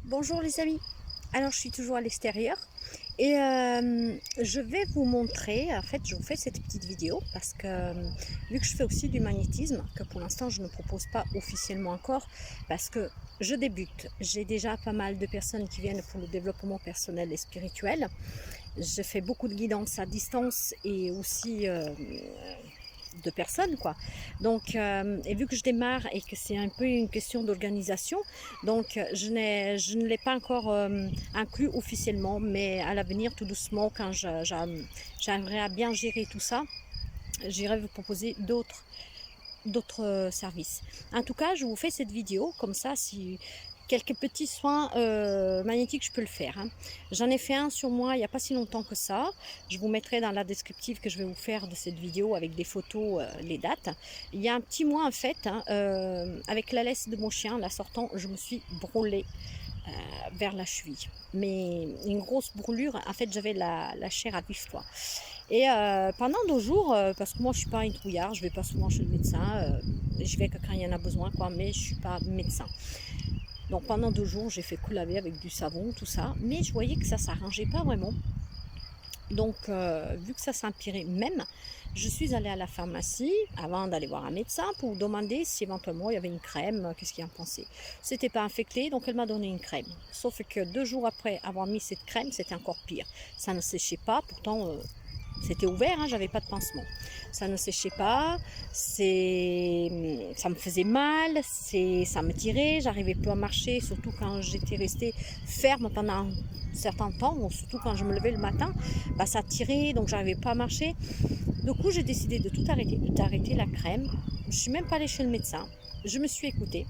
Bonjour les amis, alors je suis toujours à l'extérieur et je vais vous montrer, en fait je vous fais cette petite vidéo parce que vu que je fais aussi du magnétisme, que pour l'instant je ne propose pas officiellement encore parce que je débute, j'ai déjà pas mal de personnes qui viennent pour le développement personnel et spirituel, je fais beaucoup de guidance à distance et aussi de personnes quoi. Donc et vu que je démarre et que c'est un peu une question d'organisation, donc je ne l'ai pas encore inclus officiellement, mais à l'avenir tout doucement quand j'arriverai à bien gérer tout ça, j'irai vous proposer d'autres services. En tout cas, je vous fais cette vidéo comme ça, si quelques petits soins magnétiques, je peux le faire. Hein. J'en ai fait un sur moi il n'y a pas si longtemps que ça. Je vous mettrai dans la descriptive que je vais vous faire de cette vidéo avec des photos, les dates. Il y a un petit mois en fait, hein, avec la laisse de mon chien, la sortant, je me suis brûlée vers la cheville. Mais une grosse brûlure, en fait j'avais la chair à vif quoi. Et pendant 2 jours, parce que moi je suis pas une trouillarde, je vais pas souvent chez le médecin, je vais que quand il y en a besoin quoi, mais je suis pas médecin. Donc pendant 2 jours j'ai fait couler avec du savon, tout ça, mais je voyais que ça s'arrangeait pas vraiment. Donc vu que ça s'empirait même, je suis allée à la pharmacie avant d'aller voir un médecin pour demander si éventuellement il y avait une crème, qu'est-ce qu'il en pensait. C'était pas infecté, donc elle m'a donné une crème. Sauf que 2 jours après avoir mis cette crème, c'était encore pire. Ça ne séchait pas, pourtant c'était ouvert, hein, j'avais pas de pansement. Ça ne séchait pas, ça me faisait mal, ça me tirait, j'arrivais plus à marcher, surtout quand j'étais restée ferme pendant un certain temps, surtout quand je me levais le matin, bah, ça tirait, donc j'arrivais pas à marcher. Du coup, j'ai décidé de tout arrêter, d'arrêter la crème. Je suis même pas allée chez le médecin, je me suis écoutée.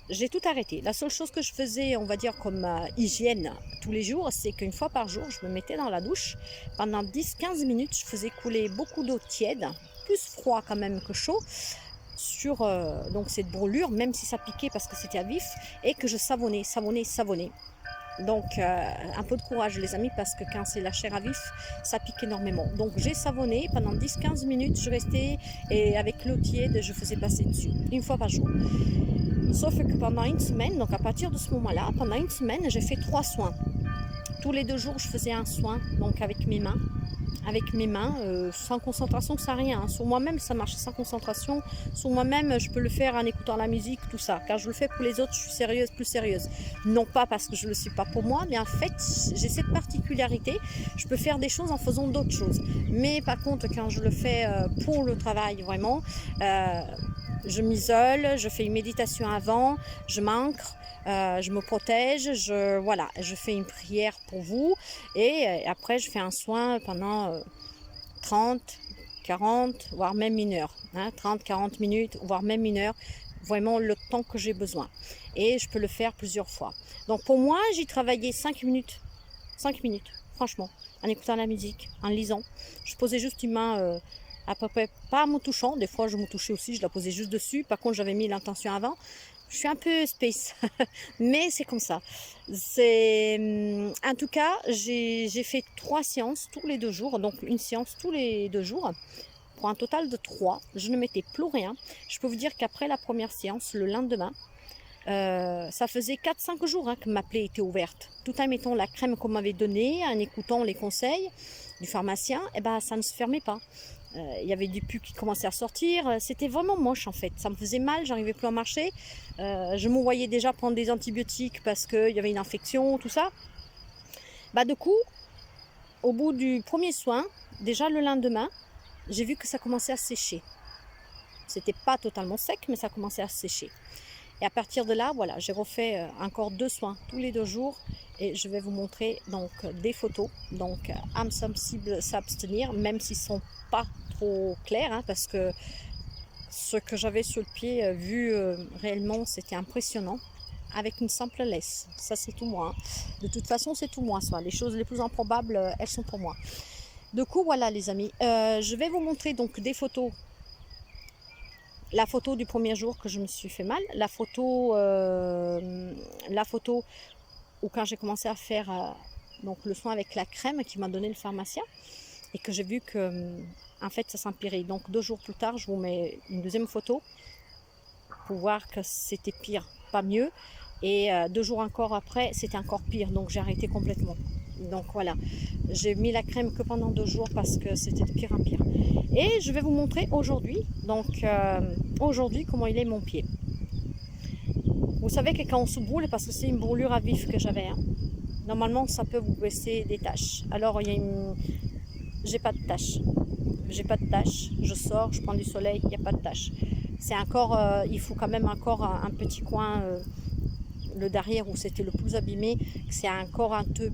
J'ai tout arrêté. La seule chose que je faisais, on va dire comme hygiène tous les jours, c'est qu'une fois par jour, je me mettais dans la douche. Pendant 10-15 minutes, je faisais couler beaucoup d'eau tiède, plus froid quand même que chaud, sur donc cette brûlure, même si ça piquait parce que c'était à vif, et que je savonnais, savonnais, savonnais. Donc un peu de courage les amis, parce que quand c'est la chair à vif, ça pique énormément. Donc j'ai savonné pendant 10-15 minutes, je restais et avec l'eau tiède, je faisais passer dessus, une fois par jour. Sauf que pendant une semaine, donc à partir de ce moment-là, pendant une semaine, j'ai fait 3 soins. Tous les 2 jours, je faisais un soin, donc avec mes mains. Avec mes mains, sans concentration, sans rien. Hein. Sur moi-même, ça marche sans concentration. Sur moi-même, je peux le faire en écoutant la musique, tout ça. Quand je le fais pour les autres, je suis sérieuse, plus sérieuse. Non pas parce que je ne le suis pas pour moi, mais en fait, j'ai cette particularité. Je peux faire des choses en faisant d'autres choses. Mais par contre, quand je le fais pour le travail, vraiment, je m'isole, je fais une méditation avant, je m'ancre, je me protège, voilà, je fais une prière pour vous et après je fais un soin pendant 30, 40, voire même 1 heure, hein, 30, 40 minutes, voire même 1 heure, vraiment le temps que j'ai besoin. Et je peux le faire plusieurs fois. Donc pour moi, j'y travaillais 5 minutes, franchement, en écoutant la musique, en lisant. Je posais juste une main à peu près, pas en me touchant, des fois je me touchais aussi, je la posais juste dessus. Par contre, j'avais mis l'intention avant. Je suis un peu space, mais c'est comme ça. En tout cas, j'ai fait 3 séances tous les 2 jours, donc une séance tous les 2 jours, pour un total de 3. Je ne mettais plus rien. Je peux vous dire qu'après la première séance, le lendemain, ça faisait 4-5 jours hein, que ma plaie était ouverte. Tout en mettant la crème qu'on m'avait donnée, en écoutant les conseils du pharmacien, et ben, ça ne se fermait pas. Il y avait du pus qui commençait à sortir. C'était vraiment moche en fait. Ça me faisait mal, j'arrivais plus à marcher. Je me voyais déjà prendre des antibiotiques parce qu'il y avait une infection, tout ça. Bah, du coup, au bout du premier soin, déjà le lendemain, j'ai vu que ça commençait à sécher. C'était pas totalement sec, mais ça commençait à sécher. Et à partir de là, voilà, j'ai refait encore 2 soins tous les 2 jours et je vais vous montrer donc des photos. Donc âme sensible s'abstenir, même s'ils sont pas trop clairs, hein, parce que ce que j'avais sur le pied vu réellement, c'était impressionnant. Avec une simple laisse, ça c'est tout moi. Hein. De toute façon, c'est tout moi, ça. Les choses les plus improbables, elles sont pour moi. Du coup, voilà les amis, je vais vous montrer donc des photos. La photo du premier jour que je me suis fait mal, la photo où quand j'ai commencé à faire donc le soin avec la crème qui m'a donné le pharmacien et que j'ai vu que en fait ça s'empirait. Donc 2 jours plus tard, je vous mets une deuxième photo pour voir que c'était pire, pas mieux. Et 2 jours encore après, c'était encore pire, donc j'ai arrêté complètement. Donc voilà, j'ai mis la crème que pendant 2 jours parce que c'était de pire en pire. Et je vais vous montrer aujourd'hui, donc aujourd'hui, comment il est mon pied. Vous savez que quand on se brûle, parce que c'est une brûlure à vif que j'avais, hein, normalement ça peut vous laisser des taches. Alors il y a j'ai pas de taches. J'ai pas de taches, je sors, je prends du soleil, il n'y a pas de taches. C'est encore, il faut quand même encore un petit coin, le derrière où c'était le plus abîmé, c'est encore un tout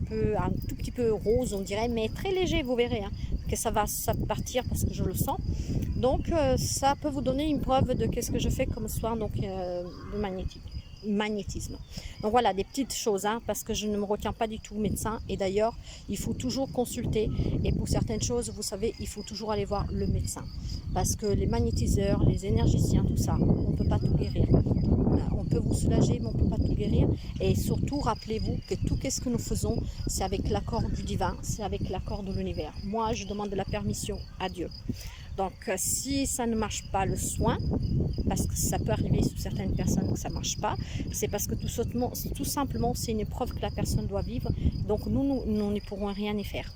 petit peu rose, on dirait, mais très léger, vous verrez, hein, que ça va partir parce que je le sens. Donc ça peut vous donner une preuve de qu'est-ce que je fais comme soin, donc de magnétisme. Donc voilà, des petites choses, hein, parce que je ne me retiens pas du tout médecin, et d'ailleurs il faut toujours consulter, et pour certaines choses, vous savez, il faut toujours aller voir le médecin, parce que les magnétiseurs, les énergiciens, tout ça, on ne peut pas tout guérir. On peut vous soulager, mais on ne peut pas tout guérir. Et surtout, rappelez-vous que tout ce que nous faisons, c'est avec l'accord du divin, c'est avec l'accord de l'univers. Moi, je demande la permission à Dieu. Donc, si ça ne marche pas le soin, parce que ça peut arriver sur certaines personnes que ça ne marche pas, c'est parce que tout simplement, c'est une épreuve que la personne doit vivre. Donc, nous ne pourrons rien y faire.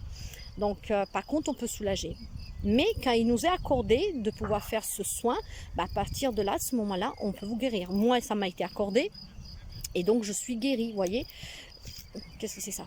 Donc, par contre, on peut soulager. Mais quand il nous est accordé de pouvoir faire ce soin, bah, à partir de là, à ce moment-là, on peut vous guérir. Moi, ça m'a été accordé et donc je suis guérie, vous voyez. Qu'est-ce que c'est ça?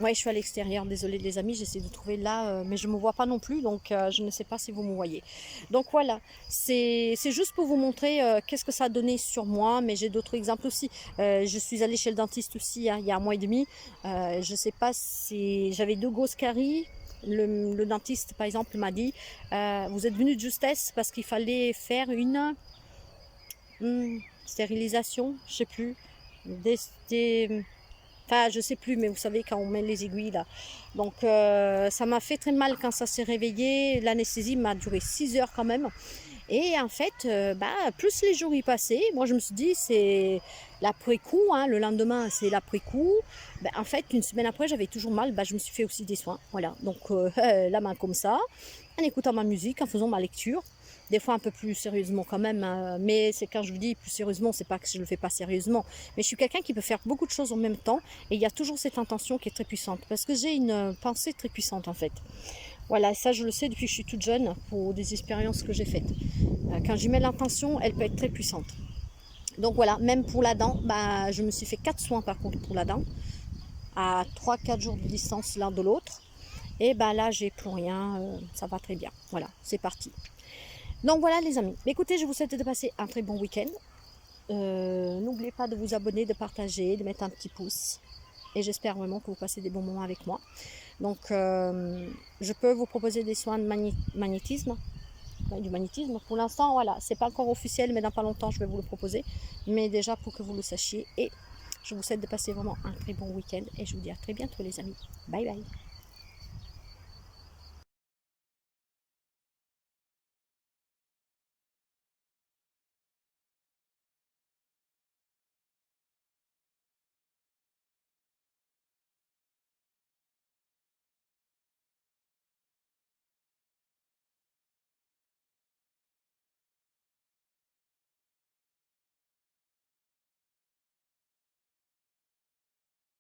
Ouais, je suis à l'extérieur, désolée les amis, j'essaie de trouver là, mais je ne me vois pas non plus, donc je ne sais pas si vous me voyez. Donc voilà, c'est juste pour vous montrer qu'est-ce que ça a donné sur moi, mais j'ai d'autres exemples aussi. Je suis allée chez le dentiste aussi, hein, il y a 1 mois et demi. Je ne sais pas si j'avais 2 grosses caries. Le dentiste, par exemple, m'a dit vous êtes venu de justesse parce qu'il fallait faire une stérilisation, je sais plus, enfin je sais plus, mais vous savez quand on met les aiguilles là. Donc ça m'a fait très mal quand ça s'est réveillé. L'anesthésie m'a duré 6 heures quand même. Et en fait, plus les jours y passaient, moi je me suis dit c'est l'après-coup, hein, le lendemain c'est l'après-coup. En fait, une semaine après j'avais toujours mal, je me suis fait aussi des soins. Voilà, donc la main comme ça, en écoutant ma musique, en faisant ma lecture. Des fois un peu plus sérieusement quand même, hein, mais c'est quand je vous dis plus sérieusement, c'est pas que je le fais pas sérieusement. Mais je suis quelqu'un qui peut faire beaucoup de choses en même temps et il y a toujours cette intention qui est très puissante parce que j'ai une pensée très puissante en fait. Voilà, ça je le sais depuis que je suis toute jeune pour des expériences que j'ai faites. Quand j'y mets l'intention, elle peut être très puissante. Donc voilà, même pour la dent, je me suis fait 4 soins par contre pour la dent, à 3-4 jours de distance l'un de l'autre. Et là, j'ai plus rien, ça va très bien. Voilà, c'est parti. Donc voilà les amis, écoutez, je vous souhaite de passer un très bon week-end. N'oubliez pas de vous abonner, de partager, de mettre un petit pouce. Et j'espère vraiment que vous passez des bons moments avec moi. Donc, je peux vous proposer des soins de magnétisme, du magnétisme. Pour l'instant, voilà, c'est pas encore officiel, mais dans pas longtemps, je vais vous le proposer. Mais déjà, pour que vous le sachiez. Et je vous souhaite de passer vraiment un très bon week-end. Et je vous dis à très bientôt, les amis. Bye bye.